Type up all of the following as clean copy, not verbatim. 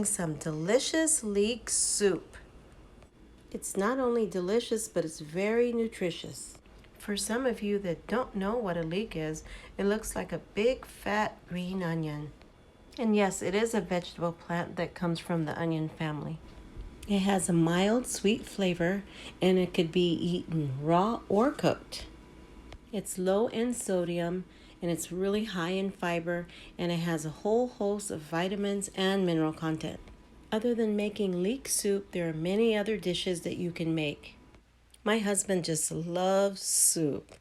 making some delicious leek soup. It's not only delicious, but it's very nutritious. For some of you that don't know what a leek is, it looks like a big fat green onion. And yes, it is a vegetable plant that comes from the onion family. It has a mild sweet flavor and it could be eaten raw or cooked. It's low in sodium and it's really high in fiber, and it has a whole host of vitamins and mineral content. Other than making leek soup, there are many other dishes that you can make. My husband just loves soup.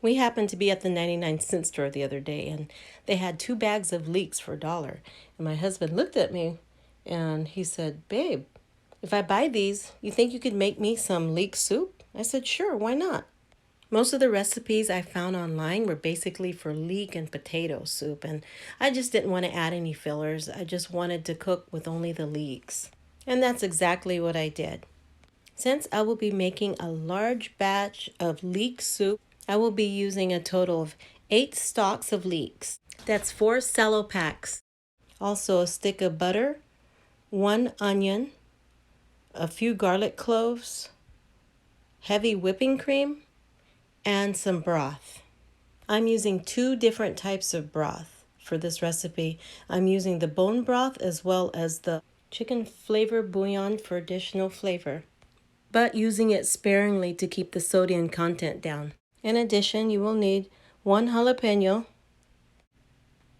We happened to be at the 99-cent store the other day, and they had 2 bags of leeks for $1. And my husband looked at me and he said, "Babe, if I buy these, you think you could make me some leek soup?" I said, "Sure, why not?" Most of the recipes I found online were basically for leek and potato soup, and I just didn't want to add any fillers. I just wanted to cook with only the leeks. And that's exactly what I did. Since I will be making a large batch of leek soup, I will be using a total of 8 stalks of leeks. That's 4 cello packs. Also a stick of butter, 1 onion, a few garlic cloves, heavy whipping cream, and some broth. I'm using 2 different types of broth for this recipe. I'm using the bone broth as well as the chicken flavor bouillon for additional flavor, but using it sparingly to keep the sodium content down. In addition, you will need 1 jalapeno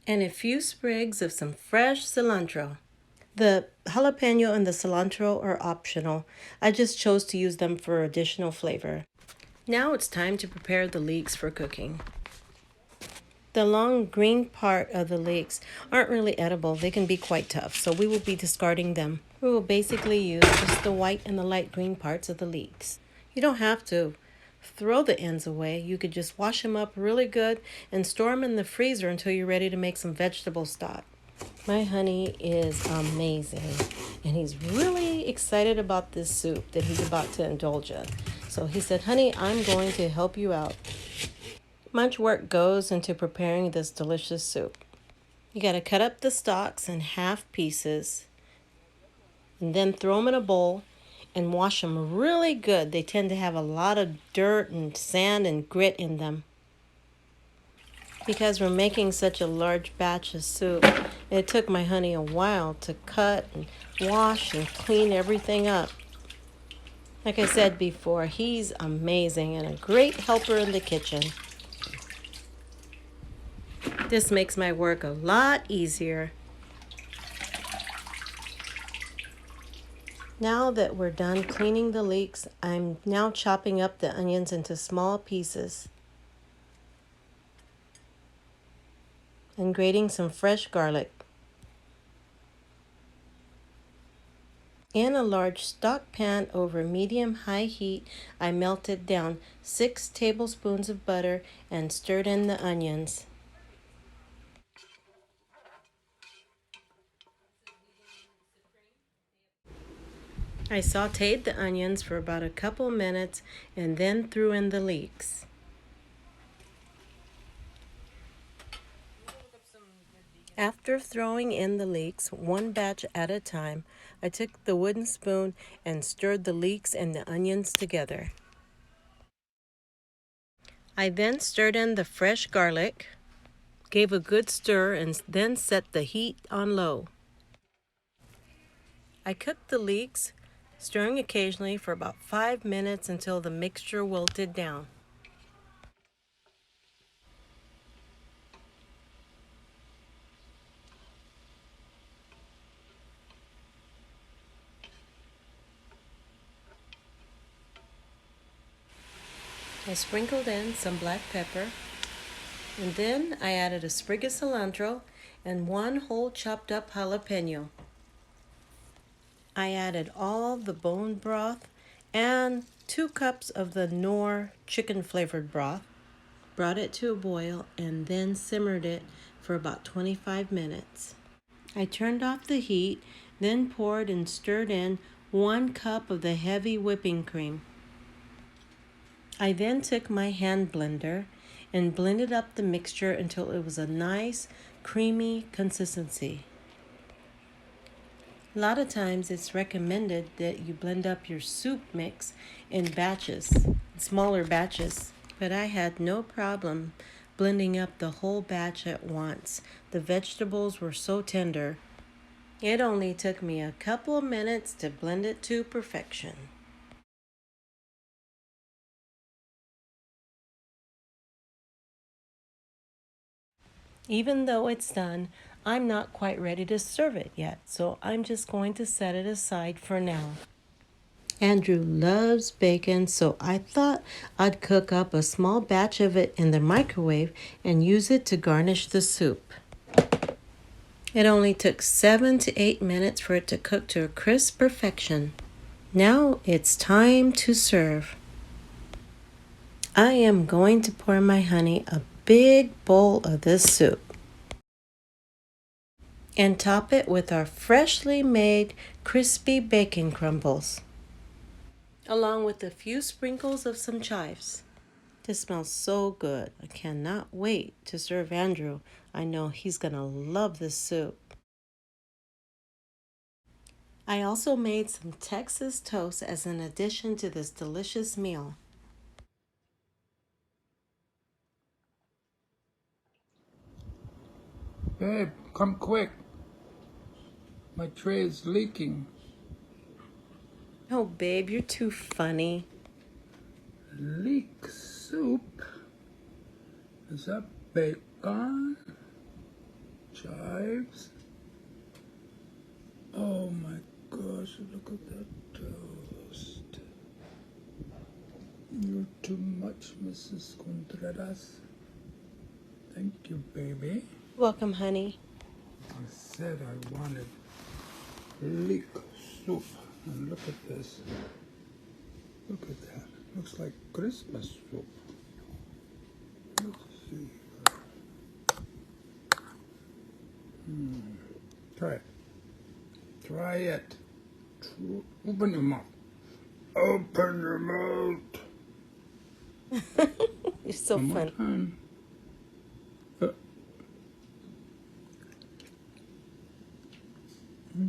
and a few sprigs of some fresh cilantro. The jalapeno and the cilantro are optional. I just chose to use them for additional flavor. Now it's time to prepare the leeks for cooking. The long green part of the leeks aren't really edible. They can be quite tough, so we will be discarding them. We will basically use just the white and the light green parts of the leeks. You don't have to throw the ends away. You could just wash them up really good and store them in the freezer until you're ready to make some vegetable stock. My honey is amazing, and he's really excited about this soup that he's about to indulge in. So he said, "Honey, I'm going to help you out." Much work goes into preparing this delicious soup. You got to cut up the stalks in half pieces and then throw them in a bowl and wash them really good. They tend to have a lot of dirt and sand and grit in them. Because we're making such a large batch of soup, it took my honey a while to cut and wash and clean everything up. Like I said before, he's amazing and a great helper in the kitchen. This makes my work a lot easier. Now that we're done cleaning the leeks, I'm now chopping up the onions into small pieces and grating some fresh garlic. In a large stock pan over medium-high heat, I melted down 6 tablespoons of butter and stirred in the onions. I sauteed the onions for about a couple minutes and then threw in the leeks. After throwing in the leeks, 1 batch at a time, I took the wooden spoon and stirred the leeks and the onions together. I then stirred in the fresh garlic, gave a good stir, and then set the heat on low. I cooked the leeks, stirring occasionally for about 5 minutes until the mixture wilted down. I sprinkled in some black pepper, and then I added a sprig of cilantro and 1 whole chopped up jalapeno. I added all the bone broth and 2 cups of the Knorr chicken flavored broth, brought it to a boil, and then simmered it for about 25 minutes. I turned off the heat, then poured and stirred in 1 cup of the heavy whipping cream. I then took my hand blender and blended up the mixture until it was a nice, creamy consistency. A lot of times it's recommended that you blend up your soup mix in batches, smaller batches. But I had no problem blending up the whole batch at once. The vegetables were so tender. It only took me a couple of minutes to blend it to perfection. Even though it's done, I'm not quite ready to serve it yet, so I'm just going to set it aside for now. Andrew loves bacon, so I thought I'd cook up a small batch of it in the microwave and use it to garnish the soup. It only took 7 to 8 minutes for it to cook to a crisp perfection. Now it's time to serve. I am going to pour my honey a big bowl of this soup and top it with our freshly made crispy bacon crumbles, along with a few sprinkles of some chives. This smells so good. I cannot wait to serve Andrew. I know he's gonna love this soup. I also made some Texas toast as an addition to this delicious meal. Babe, come quick. My tray is leaking. Oh, babe, you're too funny. Leek soup. Is that bacon? Chives? Oh my gosh, look at that toast. You're too much, Mrs. Contreras. Thank you, baby. Welcome, honey. I said I wanted leek soup. And look at this. Look at that. Looks like Christmas soup. Let's see. Try it. Try it. Open your mouth. Open your mouth. You're so One more funny. time. I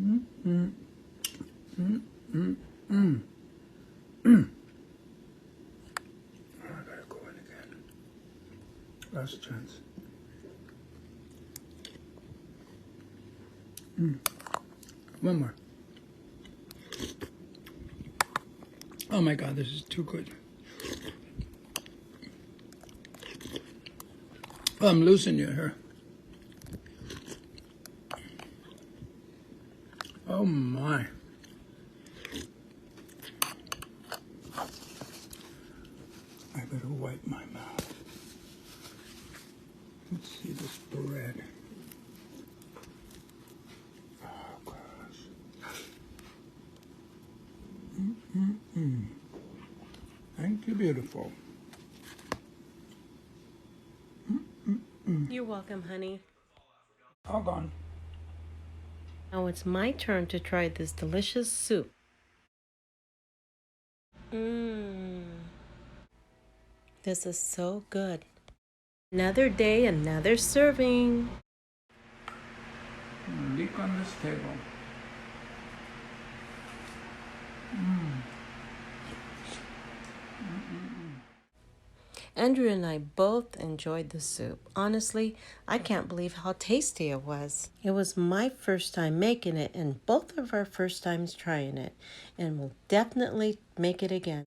gotta go in again. Last chance. One more. Oh my God, this is too good. Oh, I'm losing you here. Oh my. I better wipe my mouth. Let's see this bread. Oh gosh. Thank you, beautiful. You're welcome, honey. All gone. Now it's my turn to try this delicious soup. This is so good. Another day, another serving. Leek on this table. Andrew and I both enjoyed the soup. Honestly, I can't believe how tasty it was. It was my first time making it and both of our first times trying it, and we'll definitely make it again.